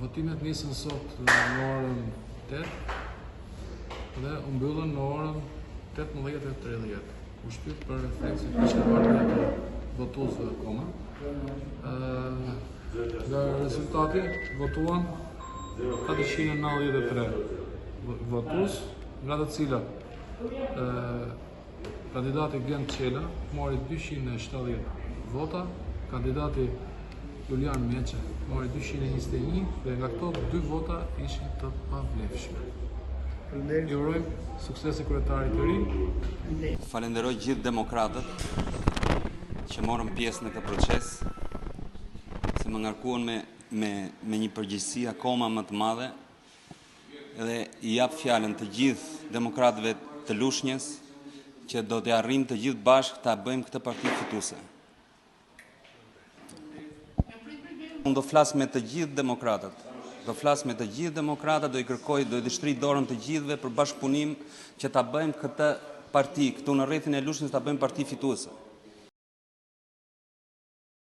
Votimet nisën sot në orën 8 dhe u mbyllën në orën 18:30. U shtyp për refleksin që ishte marrë të votuesve akoma. Dhe rezultati votuan 493 votues, nga të cilat kandidati Gjen Qela mori 270 vota, kandidati Julian Meqe mori 221 dhe nga këto 2 vota ishin të pavlefshme. Ju urojmë sukses kryetarit të ri. Falenderoj gjithë demokratët që morën pjesë në këtë proces, se më ngarkuan me një përgjegjësi akoma më të madhe, dhe i jap fjalën të gjithë demokratëve të Lushnjës që do të arrijmë të gjithë bashkë ta bëjmë këtë parti fituese. Unë do flas me të gjithë demokratët. Do i kërkoj, do i dështri dorën të gjithëve për bashkëpunim që ta bëjmë këtë parti këtu në rrethin e Lushnjës, ta bëjmë parti fituese.